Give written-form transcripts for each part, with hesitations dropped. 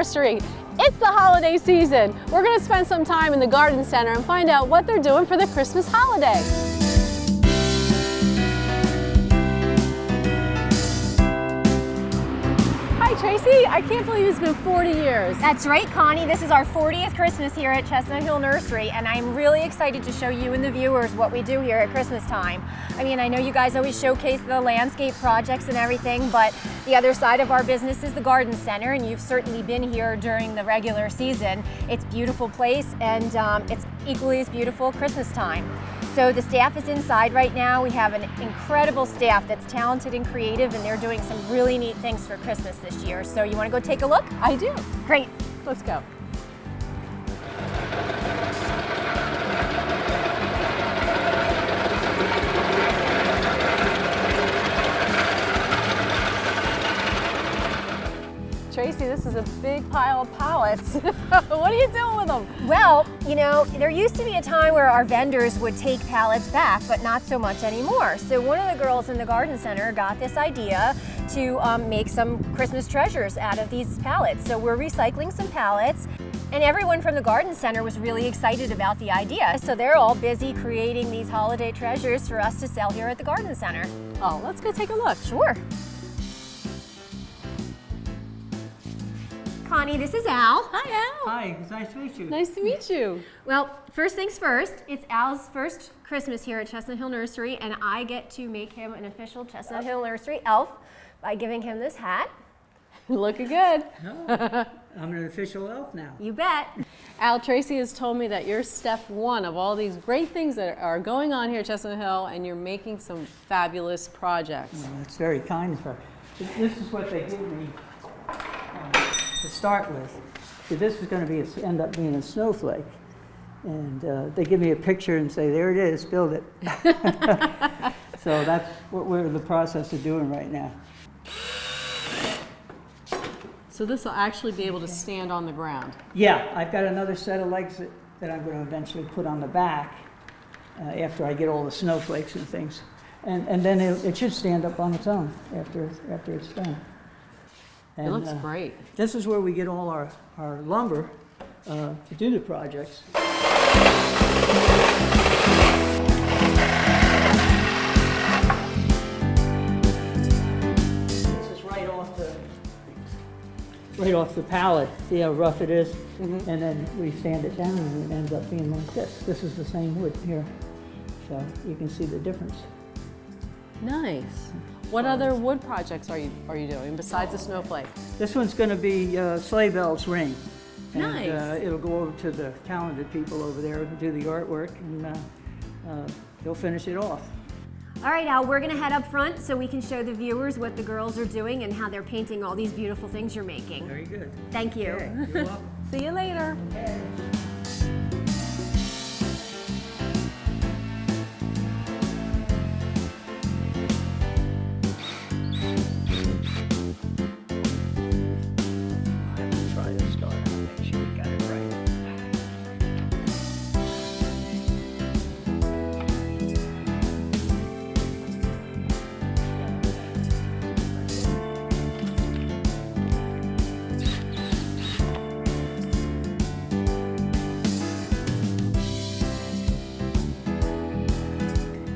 Nursery. It's the holiday season. We're going to spend some time in the garden center and find out what they're doing for the Christmas holiday. Hi Tracy, I can't believe it's been 40 years. That's right, Connie. This is our 40th Christmas here at Chestnut Hill Nursery, and I'm really excited to show you and the viewers what we do here at Christmas time. I mean, I know you guys always showcase the landscape projects and everything, but the other side of our business is the garden center, and you've certainly been here during the regular season. It's a beautiful place, and it's equally as beautiful Christmas time. So the staff is inside right now. We have an incredible staff that's talented and creative, and they're doing some really neat things for Christmas this year. So you want to go take a look? I do. Great. Let's go. Tracy, this is a big pile of pallets. What are you doing with them? Well, you know, there used to be a time where our vendors would take pallets back, but not so much anymore. So one of the girls in the garden center got this idea to make some Christmas treasures out of these pallets. So we're recycling some pallets, and everyone from the garden center was really excited about the idea. So they're all busy creating these holiday treasures for us to sell here at the garden center. Oh, let's go take a look. Sure. Connie, this is Al. Hi, Al. Hi, it's nice to meet you. Nice to meet you. Well, first things first, it's Al's first Christmas here at Chestnut Hill Nursery, and I get to make him an official Chestnut Hill Nursery elf by giving him this hat. Looking good. Oh, I'm an official elf now. You bet. Al, Tracy has told me that you're step one of all these great things that are going on here at Chestnut Hill, and you're making some fabulous projects. Well, that's very kind of her. This is what they gave me to start with. So this is going to end up being a snowflake. And they give me a picture and say, there it is, build it. So that's what we're in the process of doing right now. So this will actually be able to stand on the ground. Yeah, I've got another set of legs that I'm going to eventually put on the back after I get all the snowflakes and things. And then it should stand up on its own after it's done. And, it looks great. This is where we get all our lumber to do the projects. This is right off the pallet. See how rough it is? Mm-hmm. And then we sand it down and it ends up being like this. This is the same wood here. So you can see the difference. Nice. What other wood projects are you doing besides the snowflake? This one's going to be Sleigh Bells Ring. And, Nice. It'll go over to the talented people over there who do the artwork, and they'll finish it off. All right, Al, we're gonna head up front so we can show the viewers what the girls are doing and how they're painting all these beautiful things you're making. Very good. Thank you. Okay, you're welcome. See you later. Okay.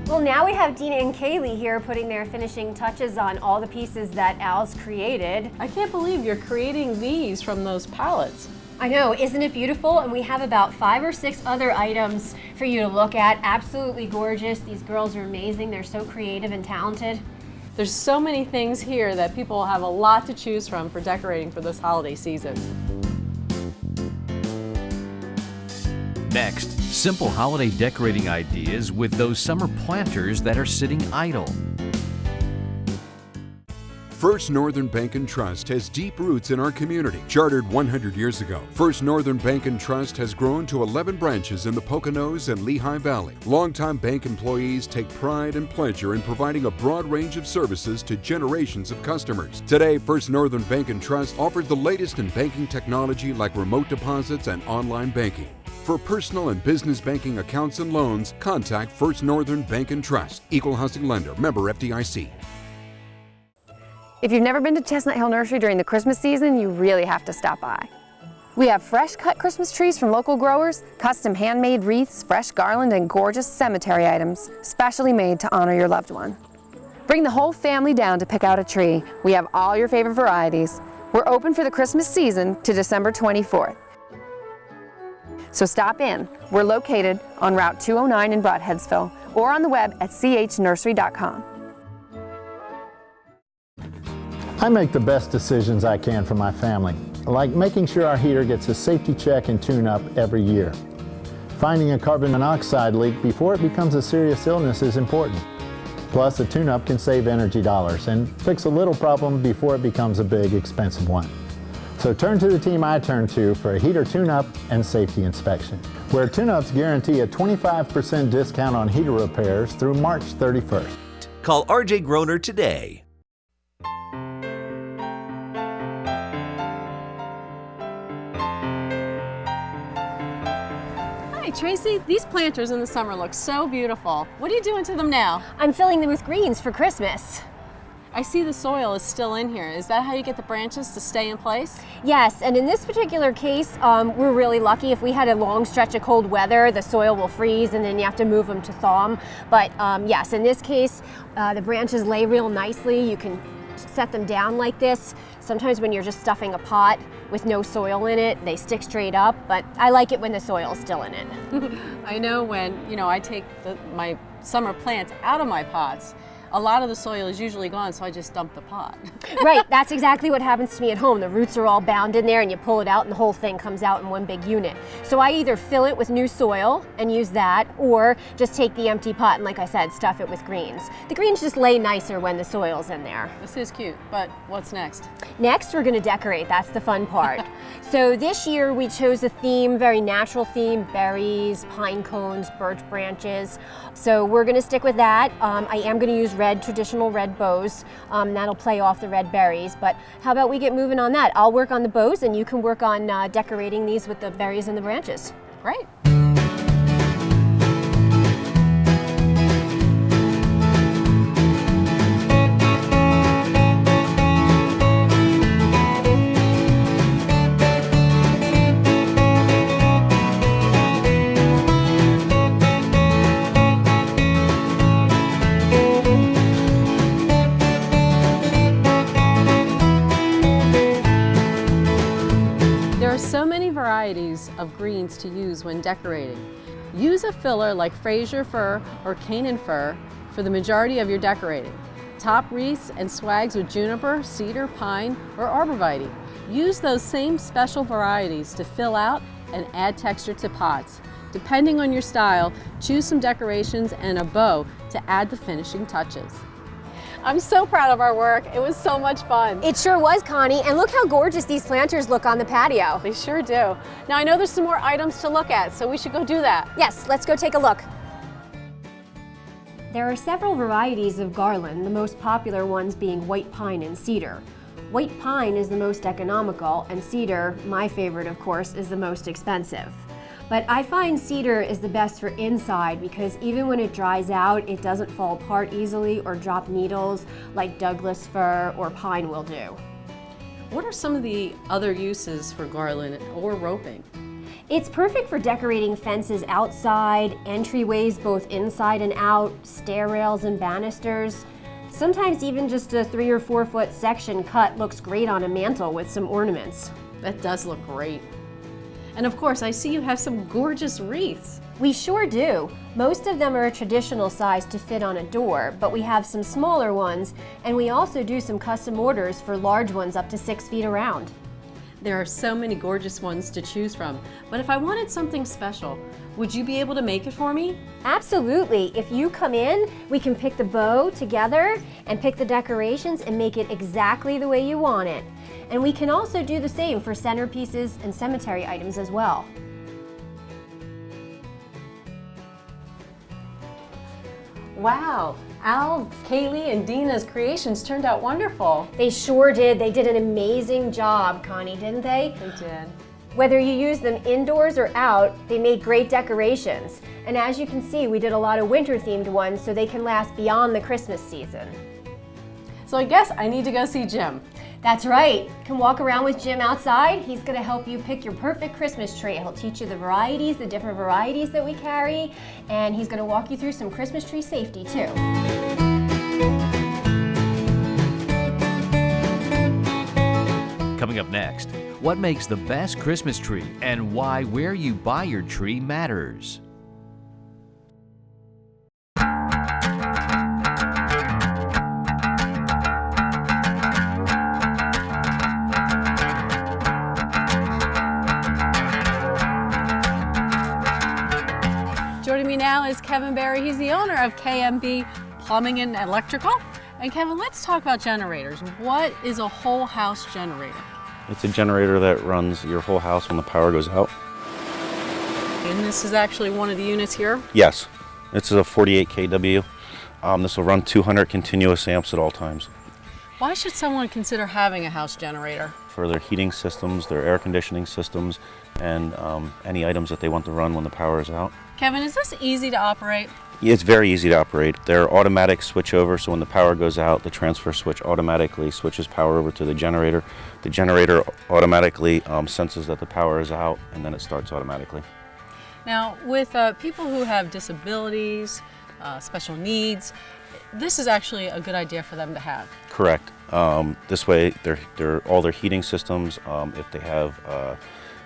Well, now we have Dina and Kaylee here putting their finishing touches on all the pieces that Al's created. I can't believe you're creating these from those pallets. I know, isn't it beautiful? And we have about 5 or 6 other items for you to look at. Absolutely gorgeous. These girls are amazing. They're so creative and talented. There's so many things here that people have a lot to choose from for decorating for this holiday season. Next, simple holiday decorating ideas with those summer planters that are sitting idle. First Northern Bank and Trust has deep roots in our community. Chartered 100 years ago, First Northern Bank and Trust has grown to 11 branches in the Poconos and Lehigh Valley. Longtime bank employees take pride and pleasure in providing a broad range of services to generations of customers. Today, First Northern Bank and Trust offers the latest in banking technology like remote deposits and online banking. For personal and business banking accounts and loans, contact First Northern Bank and Trust. Equal housing lender. Member FDIC. If you've never been to Chestnut Hill Nursery during the Christmas season, you really have to stop by. We have fresh cut Christmas trees from local growers, custom handmade wreaths, fresh garland, and gorgeous cemetery items, specially made to honor your loved one. Bring the whole family down to pick out a tree. We have all your favorite varieties. We're open for the Christmas season to December 24th. So stop in. We're located on Route 209 in Broadheadsville or on the web at chnursery.com. I make the best decisions I can for my family, like making sure our heater gets a safety check and tune-up every year. Finding a carbon monoxide leak before it becomes a serious illness is important. Plus, a tune-up can save energy dollars and fix a little problem before it becomes a big, expensive one. So turn to the team I turn to for a heater tune-up and safety inspection, where tune-ups guarantee a 25% discount on heater repairs through March 31st. Call RJ Groner today. Hi, Tracy. These planters in the summer look so beautiful. What are you doing to them now? I'm filling them with greens for Christmas. I see the soil is still in here. Is that how you get the branches to stay in place? Yes, and in this particular case, we're really lucky. If we had a long stretch of cold weather, the soil will freeze and then you have to move them to thaw them. But yes, in this case, the branches lay real nicely. You can set them down like this. Sometimes when you're just stuffing a pot with no soil in it, they stick straight up, but I like it when the soil's still in it. I know when, I take my summer plants out of my pots, a lot of the soil is usually gone, so I just dump the pot. Right, that's exactly what happens to me at home. The roots are all bound in there and you pull it out and the whole thing comes out in one big unit. So I either fill it with new soil and use that, or just take the empty pot and, like I said, stuff it with greens. The greens just lay nicer when the soil's in there. This is cute, but what's next? Next, we're gonna decorate. That's the fun part. So this year we chose a theme, very natural theme, berries, pine cones, birch branches. So we're gonna stick with that. I am gonna use traditional red bows. That'll play off the red berries, but how about we get moving on that? I'll work on the bows and you can work on decorating these with the berries and the branches. Great. So many varieties of greens to use when decorating. Use a filler like Fraser fir or Canaan fir for the majority of your decorating. Top wreaths and swags with juniper, cedar, pine, or arborvitae. Use those same special varieties to fill out and add texture to pots. Depending on your style, choose some decorations and a bow to add the finishing touches. I'm so proud of our work. It was so much fun. It sure was, Connie, and look how gorgeous these planters look on the patio. They sure do. Now I know there's some more items to look at, so we should go do that. Yes, let's go take a look. There are several varieties of garland, the most popular ones being white pine and cedar. White pine is the most economical, and cedar, my favorite of course, is the most expensive. But I find cedar is the best for inside because even when it dries out, it doesn't fall apart easily or drop needles like Douglas fir or pine will do. What are some of the other uses for garland or roping? It's perfect for decorating fences outside, entryways both inside and out, stair rails and banisters. Sometimes even just a 3 or 4 foot section cut looks great on a mantle with some ornaments. That does look great. And of course, I see you have some gorgeous wreaths. We sure do. Most of them are a traditional size to fit on a door, but we have some smaller ones, and we also do some custom orders for large ones up to 6 feet around. There are so many gorgeous ones to choose from, but if I wanted something special, would you be able to make it for me? Absolutely. If you come in, we can pick the bow together and pick the decorations and make it exactly the way you want it. And we can also do the same for centerpieces and cemetery items as well. Wow, Al, Kaylee, and Dina's creations turned out wonderful. They sure did. They did an amazing job, Connie, didn't they? They did. Whether you use them indoors or out, they made great decorations. And as you can see, we did a lot of winter-themed ones so they can last beyond the Christmas season. So I guess I need to go see Jim. That's right. You can walk around with Jim outside. He's going to help you pick your perfect Christmas tree. He'll teach you the varieties, the different varieties that we carry, and he's going to walk you through some Christmas tree safety too. Coming up next, what makes the best Christmas tree and why where you buy your tree matters. Joining me now is Kevin Berry. He's the owner of KMB Plumbing and Electrical. And Kevin, let's talk about generators. What is a whole house generator? It's a generator that runs your whole house when the power goes out. And this is actually one of the units here. Yes, this is a 48 kW. This will run 200 continuous amps at all times. Why should someone consider having a house generator? For their heating systems, their air conditioning systems, and any items that they want to run when the power is out. Kevin, is this easy to operate? It's very easy to operate. They're automatic switchover, so when the power goes out, the transfer switch automatically switches power over to the generator. The generator automatically senses that the power is out, and then it starts automatically. Now, with people who have disabilities, special needs, this is actually a good idea for them to have. Correct. This way, all their heating systems, if they have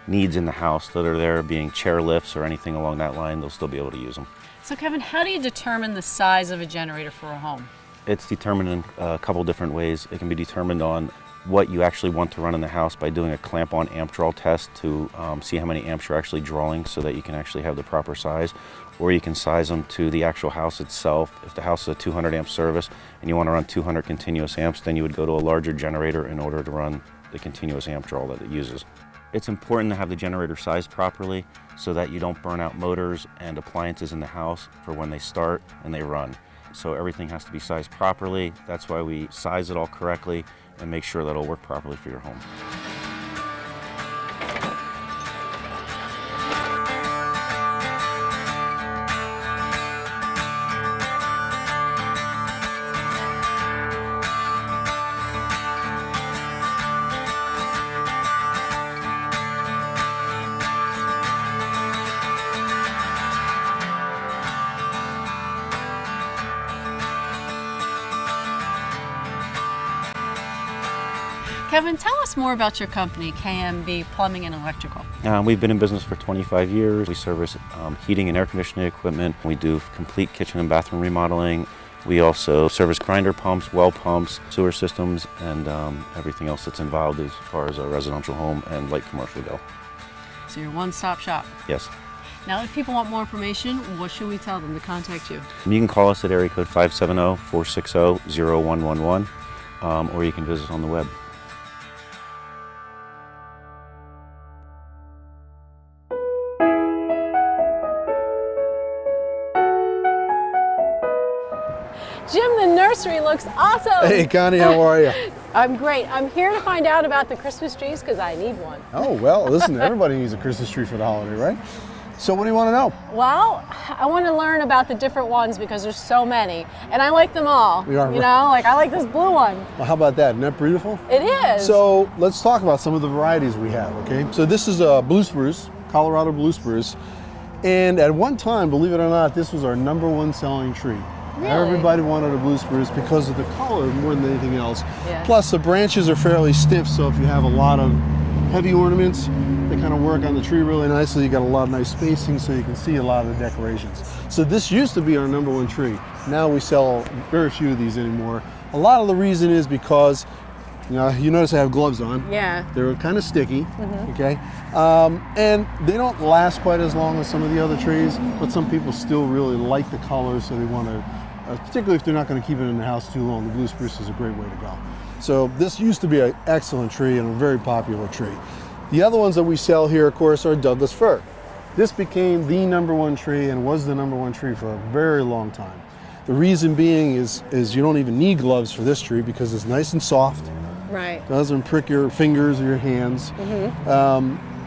needs in the house that are there, being chair lifts or anything along that line, they'll still be able to use them. So Kevin, how do you determine the size of a generator for a home? It's determined in a couple different ways. It can be determined on what you actually want to run in the house by doing a clamp-on amp draw test to see how many amps you're actually drawing so that you can actually have the proper size. Or you can size them to the actual house itself. If the house is a 200 amp service and you want to run 200 continuous amps, then you would go to a larger generator in order to run the continuous amp draw that it uses. It's important to have the generator sized properly so that you don't burn out motors and appliances in the house for when they start and they run. So everything has to be sized properly. That's why we size it all correctly and make sure that it'll work properly for your home. Kevin, tell us more about your company, KMB Plumbing and Electrical. We've been in business for 25 years. We service heating and air conditioning equipment. We do complete kitchen and bathroom remodeling. We also service grinder pumps, well pumps, sewer systems, and everything else that's involved as far as a residential home and light commercial go. So you're a one-stop shop. Yes. Now, if people want more information, what should we tell them to contact you? You can call us at area code 570-460-0111, or you can visit us on the web. Jim, the nursery looks awesome. Hey, Connie, how are you? I'm great. I'm here to find out about the Christmas trees because I need one. Oh, well, listen, everybody needs a Christmas tree for the holiday, right? So what do you want to know? Well, I want to learn about the different ones because there's so many, and I like them all. We are, you know, like I like this blue one. Well, how about that? Isn't that beautiful? It is. So let's talk about some of the varieties we have, okay? So this is a blue spruce, Colorado blue spruce. And at one time, believe it or not, this was our #1 selling tree. Really? Everybody wanted a blue spruce because of the color more than anything else. Yeah. Plus the branches are fairly stiff, so if you have a lot of heavy ornaments, they kind of work on the tree really nicely. You got a lot of nice spacing so you can see a lot of the decorations. So this used to be our #1 tree. Now we sell very few of these anymore. A lot of the reason is because, you notice I have gloves on. Yeah. They're kind of sticky, okay? And they don't last quite as long as some of the other trees, but some people still really like the color, so they want to, particularly if they're not going to keep it in the house too long, the blue spruce is a great way to go. So this used to be an excellent tree and a very popular tree. The other ones that we sell here, of course, are Douglas fir. This became the #1 tree and was the #1 tree for a very long time. The reason being is you don't even need gloves for this tree because it's nice and soft. Right. Doesn't prick your fingers or your hands.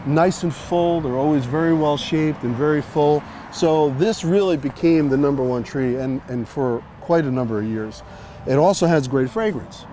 Nice and full. They're always very well shaped and very full. So this really became the #1 tree and for quite a number of years. It also has great fragrance.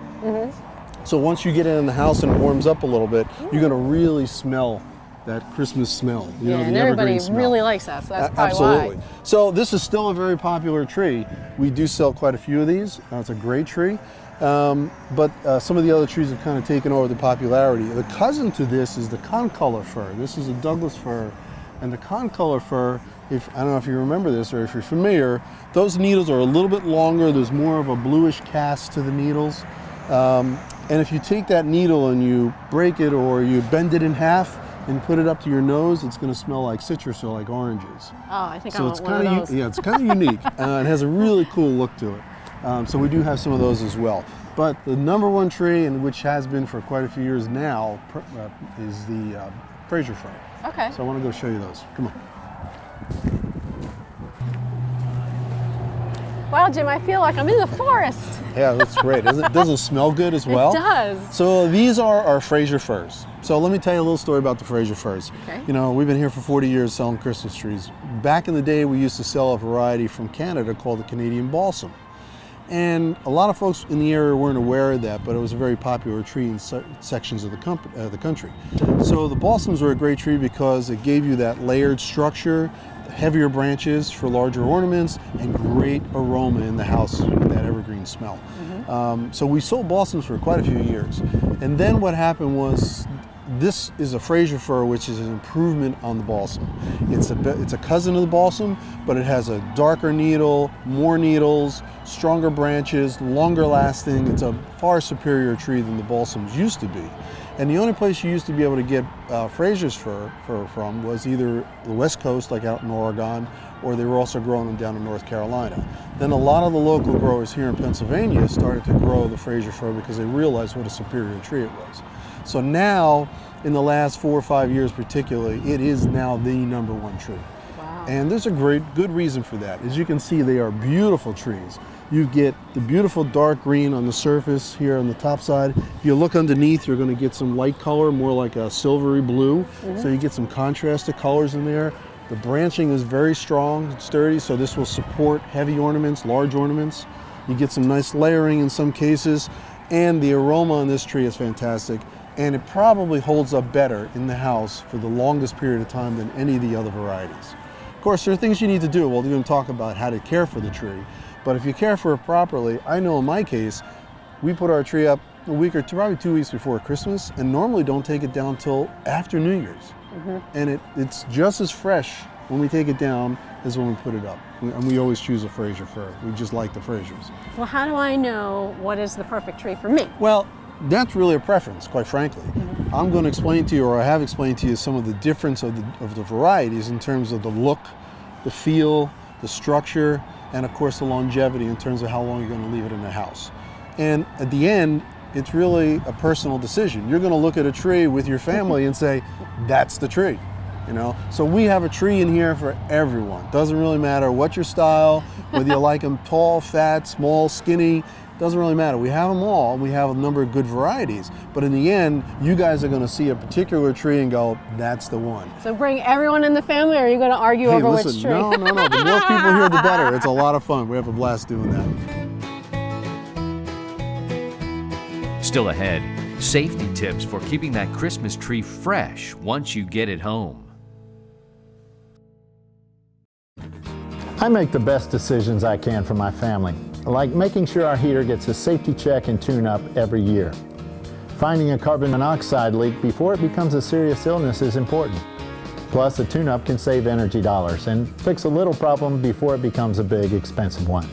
So once you get it in the house and it warms up a little bit, you're going to really smell that Christmas smell. You know, and the everybody evergreen smell. really likes that, so that's probably Absolutely. why. So this is still a very popular tree. We do sell quite a few of these. It's a great tree. But some of the other trees have kind of taken over the popularity. The cousin to this is the concolor fir. This is a Douglas fir. And the concolor fir, I don't know if you remember this or if you're familiar, those needles are a little bit longer. There's more of a bluish cast to the needles. And if you take that needle and you break it or you bend it in half and put it up to your nose, it's going to smell like citrus or like oranges. Oh, I think So I it's want one kind of those. Yeah, it's kind of unique. It has a really cool look to it. So we do have some of those as well. But the number one tree, and which has been for quite a few years now, is the Fraser fir. Okay. So I want to go show you those. Come on. Wow, Jim, I feel like I'm in the forest. Yeah, that's great. Doesn't it smell good as well? It does. So these are our Fraser firs. So let me tell you a little story about the Fraser firs. Okay. You know, we've been here for 40 years selling Christmas trees. Back in the day, we used to sell a variety from Canada called the Canadian balsam. And a lot of folks in the area weren't aware of that, but it was a very popular tree in sections of the country. So the balsams were a great tree because it gave you that layered structure, heavier branches for larger ornaments, and great aroma in the house with that evergreen smell. So we sold balsams for quite a few years. And then what happened was, this is a Fraser fir, which is an improvement on the balsam. It's a cousin of the balsam, but it has a darker needle, more needles, stronger branches, longer lasting. It's a far superior tree than the balsams used to be. And the only place you used to be able to get Fraser's fir from was either the West Coast, like out in Oregon, or they were also growing them down in North Carolina. Then a lot of the local growers here in Pennsylvania started to grow the Fraser fir because they realized what a superior tree it was. So now, in the last 4 or 5 years particularly, it is now the number one tree. Wow. And there's a good reason for that. As you can see, they are beautiful trees. You get the beautiful dark green on the surface here on the top side. If you look underneath, you're going to get some light color, more like a silvery blue. So you get some contrasted colors in there. The branching is very strong and sturdy, so this will support heavy ornaments, large ornaments. You get some nice layering in some cases, and the aroma on this tree is fantastic. And it probably holds up better in the house for the longest period of time than any of the other varieties. Of course, there are things you need to do. Well, we're going to talk about how to care for the tree. But if you care for it properly, I know in my case, we put our tree up a week or probably 2 weeks before Christmas, and normally don't take it down till after New Year's. And it's just as fresh when we take it down as when we put it up. And we always choose a Fraser fir. We just like the Frasers. Well, how do I know what is the perfect tree for me? Well, that's really a preference, quite frankly. I'm going to explain to you, or I have explained to you, some of the difference of the varieties in terms of the look, the feel, the structure, and of course the longevity in terms of how long you're going to leave it in the house. And at the end, it's really a personal decision. You're going to look at a tree with your family and say, that's the tree. You know, so we have a tree in here for everyone. Doesn't really matter what your style, whether you like them tall, fat, small, skinny. Doesn't really matter. We have them all. We have a number of good varieties. But in the end, you guys are going to see a particular tree and go, that's the one. So bring everyone in the family, or are you going to argue over listen, which tree? No. The more people here, the better. It's a lot of fun. We have a blast doing that. Still ahead, safety tips for keeping that Christmas tree fresh once you get it home. I make the best decisions I can for my family, like making sure our heater gets a safety check and tune-up every year. Finding a carbon monoxide leak before it becomes a serious illness is important. Plus, a tune-up can save energy dollars and fix a little problem before it becomes a big, expensive one.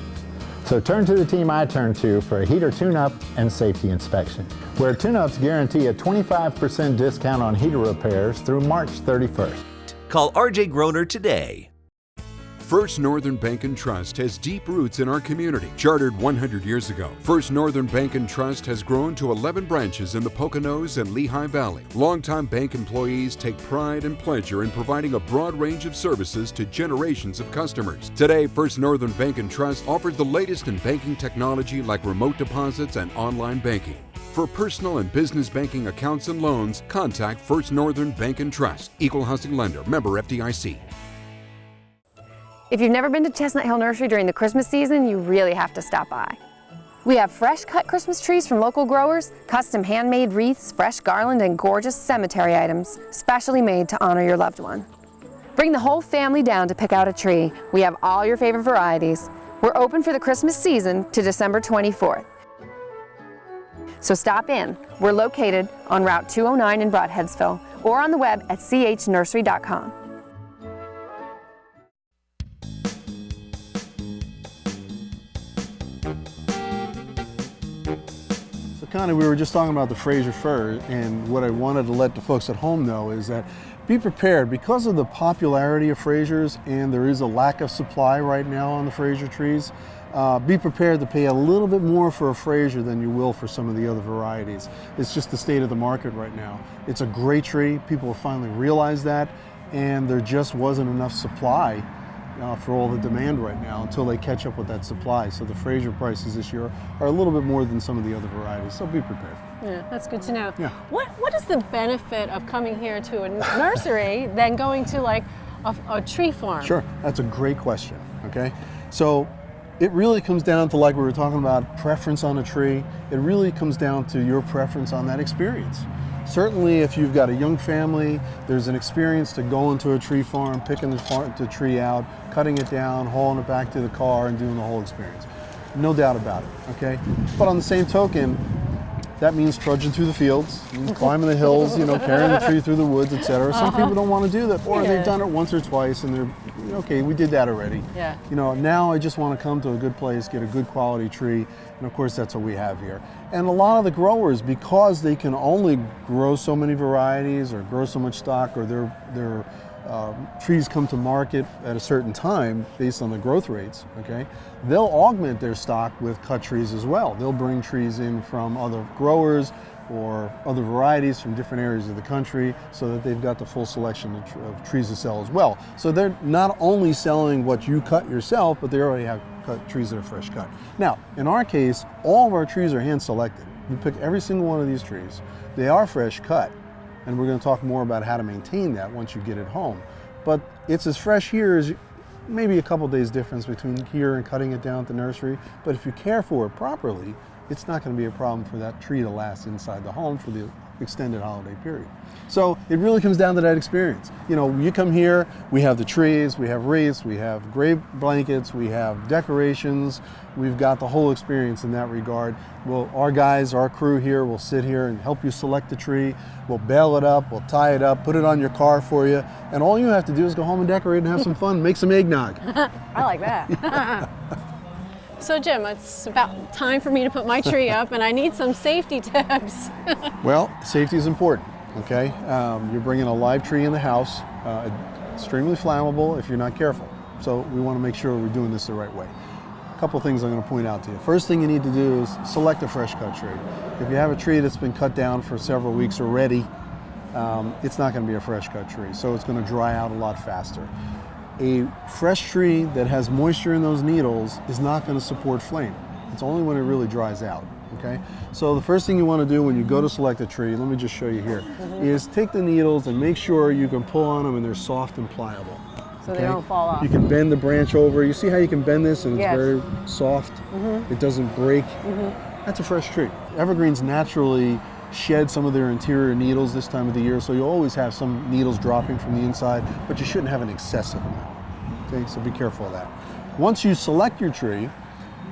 So turn to the team I turn to for a heater tune-up and safety inspection, where tune-ups guarantee a 25% discount on heater repairs through March 31st. Call RJ Groner today. First Northern Bank and Trust has deep roots in our community. Chartered 100 years ago, First Northern Bank and Trust has grown to 11 branches in the Poconos and Lehigh Valley. Longtime bank employees take pride and pleasure in providing a broad range of services to generations of customers. Today, First Northern Bank and Trust offers the latest in banking technology like remote deposits and online banking. For personal and business banking accounts and loans, contact First Northern Bank and Trust. Equal housing lender. Member FDIC. If you've never been to Chestnut Hill Nursery during the Christmas season, you really have to stop by. We have fresh cut Christmas trees from local growers, custom handmade wreaths, fresh garland, and gorgeous cemetery items, specially made to honor your loved one. Bring the whole family down to pick out a tree. We have all your favorite varieties. We're open for the Christmas season to December 24th. So stop in. We're located on Route 209 in Brodheadsville or on the web at chnursery.com. So Connie, we were just talking about the Fraser fir, and what I wanted to let the folks at home know is that be prepared because of the popularity of Frasers, and there is a lack of supply right now on the Fraser trees. Be prepared to pay a little bit more for a Fraser than you will for some of the other varieties. It's just the state of the market right now. It's a great tree. People have finally realized that, and there just wasn't enough supply for all the demand right now until they catch up with that supply. So the Fraser prices this year are a little bit more than some of the other varieties, so be prepared. Yeah, that's good to know. Yeah. What is the benefit of coming here to a nursery than going to like a tree farm? Sure, that's a great question, okay? So it really comes down to, like we were talking about, preference on a tree. It really comes down to your preference on that experience. Certainly if you've got a young family, there's an experience to going to a tree farm, picking the tree out, cutting it down, hauling it back to the car, and doing the whole experience. No doubt about it, okay? But on the same token, that means trudging through the fields, climbing the hills, you know, carrying the tree through the woods, etc. Some people don't want to do that, or they've done it once or twice and they're, okay, we did that already. Yeah. You know, now I just want to come to a good place, get a good quality tree, and of course that's what we have here. And a lot of the growers, because they can only grow so many varieties or grow so much stock, or their trees come to market at a certain time based on the growth rates, okay? They'll augment their stock with cut trees as well. They'll bring trees in from other growers or other varieties from different areas of the country so that they've got the full selection of trees to sell as well. So they're not only selling what you cut yourself, but they already have cut trees that are fresh cut. Now, in our case, all of our trees are hand selected. We pick every single one of these trees. They are fresh cut, and we're going to talk more about how to maintain that once you get it home. But it's as fresh here as maybe a couple days difference between here and cutting it down at the nursery. But if you care for it properly, it's not going to be a problem for that tree to last inside the home for the extended holiday period. So it really comes down to that experience. You know, you come here, we have the trees, we have wreaths, we have gray blankets, we have decorations, we've got the whole experience in that regard. Well, our guys, our crew here will sit here and help you select the tree. We'll bale it up, we'll tie it up, put it on your car for you, and all you have to do is go home and decorate and have some fun, make some eggnog. I like that. So Jim, it's about time for me to put my tree up, and I need some safety tips. Well, safety is important, okay? You're bringing a live tree in the house, extremely flammable if you're not careful. So we want to make sure we're doing this the right way. A couple things I'm going to point out to you. First thing you need to do is select a fresh cut tree. If you have a tree that's been cut down for several weeks already, it's not going to be a fresh cut tree, so it's going to dry out a lot faster. A fresh tree that has moisture in those needles is not going to support flame. It's only when it really dries out, okay? So the first thing you want to do when you go to select a tree, let me just show you here, is take the needles and make sure you can pull on them and they're soft and pliable. So they don't fall off. You can bend the branch over. You see how you can bend this and it's Yes. very soft? It doesn't break. That's a fresh tree. Evergreens naturally shed some of their interior needles this time of the year, so you'll always have some needles dropping from the inside, but you shouldn't have an excessive amount. Okay, so be careful of that. Once you select your tree,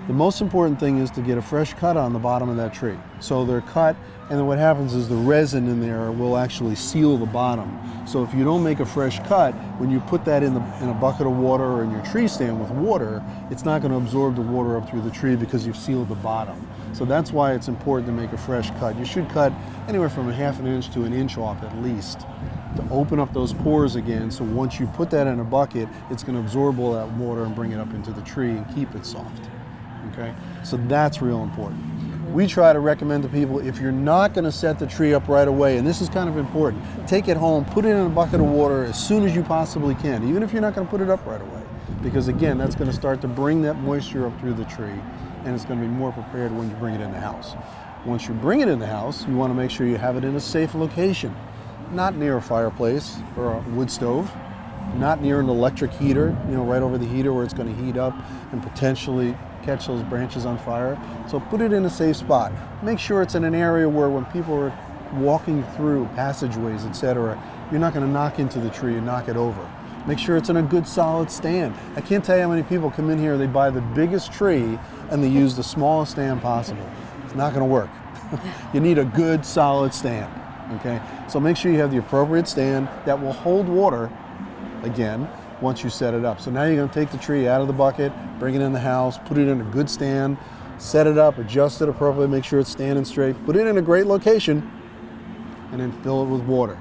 the most important thing is to get a fresh cut on the bottom of that tree. So they're cut, and then what happens is the resin in there will actually seal the bottom. So if you don't make a fresh cut, when you put that in a bucket of water or in your tree stand with water, it's not going to absorb the water up through the tree because you've sealed the bottom. So that's why it's important to make a fresh cut. You should cut anywhere from 1/2 inch to 1 inch off at least to open up those pores again. So once you put that in a bucket, it's going to absorb all that water and bring it up into the tree and keep it soft. Okay, so that's real important. We try to recommend to people, if you're not going to set the tree up right away, and this is kind of important, take it home, put it in a bucket of water as soon as you possibly can, even if you're not going to put it up right away. Because again, that's going to start to bring that moisture up through the tree, and it's going to be more prepared when you bring it in the house. Once you bring it in the house, you want to make sure you have it in a safe location, not near a fireplace or a wood stove. not near an electric heater, you know, right over the heater where it's going to heat up and potentially catch those branches on fire. So put it in a safe spot. Make sure it's in an area where when people are walking through passageways, etc., you're not going to knock into the tree and knock it over. Make sure it's in a good solid stand. I can't tell you how many people come in here, they buy the biggest tree and they use the smallest stand possible. It's not going to work. You need a good solid stand, okay? So make sure you have the appropriate stand that will hold water, again, once you set it up. So now you're going to take the tree out of the bucket, bring it in the house, put it in a good stand, set it up, adjust it appropriately, make sure it's standing straight, put it in a great location, and then fill it with water.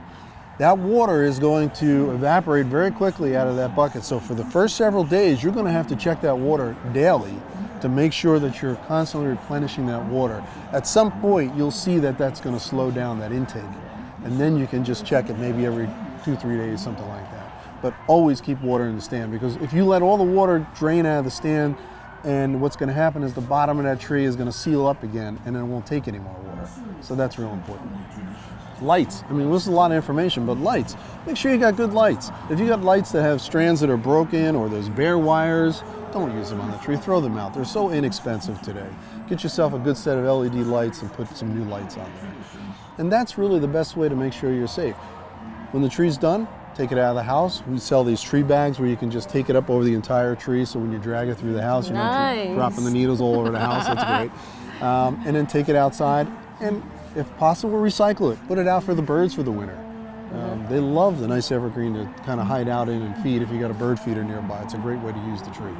That water is going to evaporate very quickly out of that bucket. So for the first several days, you're going to have to check that water daily to make sure that you're constantly replenishing that water. At some point, you'll see that that's going to slow down that intake. And then you can just check it maybe every 2-3 days, something like that. But always keep water in the stand, because if you let all the water drain out of the stand, and what's going to happen is the bottom of that tree is going to seal up again and then it won't take any more water. So that's real important. Lights. I mean, this is a lot of information, but lights. Make sure you got good lights. If you got lights that have strands that are broken or there's bare wires, don't use them on the tree. Throw them out. They're so inexpensive today. Get yourself a good set of LED lights and put some new lights on there. And that's really the best way to make sure you're safe. When the tree's done, take it out of the house. We sell these tree bags where you can just take it up over the entire tree, so when you drag it through the house, you're not dropping the needles all over the house. That's great. And then take it outside and, if possible, recycle it. Put it out for the birds for the winter. They love the nice evergreen to kind of hide out in and feed if you got a bird feeder nearby. It's a great way to use the tree.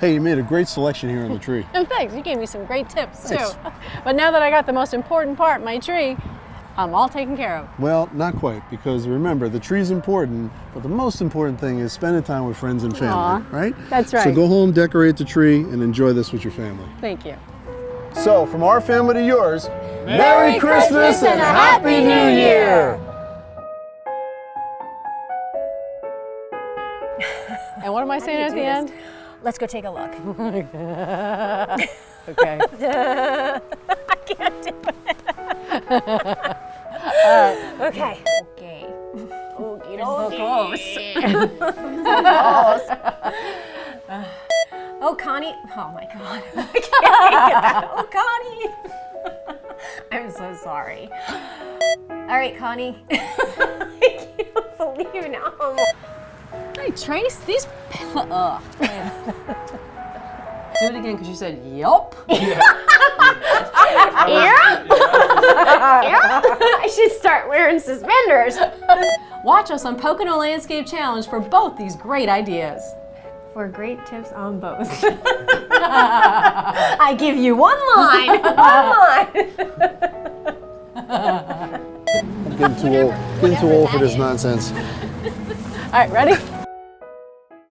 Hey, you made a great selection here on the tree. Oh, thanks. You gave me some great tips, Thanks. too. But now that I got the most important part, my tree, I'm all taken care of. Well, not quite, because remember, the tree's important, but the most important thing is spending time with friends and family, right? That's right. So go home, decorate the tree, and enjoy this with your family. Thank you. So, from our family to yours, Merry Christmas and Happy New Year! And what am I saying at the end? Let's go take a look. Okay. I can't do it. Okay. Okay. Okay. So close. So close. Oh, Connie. Oh my God. I can't get that. Oh, Connie. I'm so sorry. All right, Connie. I can't believe now. Hey, Trace, these. Do it again, because you said yup. Yeah. I should start wearing suspenders. Watch us on Pocono Landscape Challenge for both these great ideas. For great tips on both. I give you one line. One line. I'm getting too old for this nonsense. All right, ready?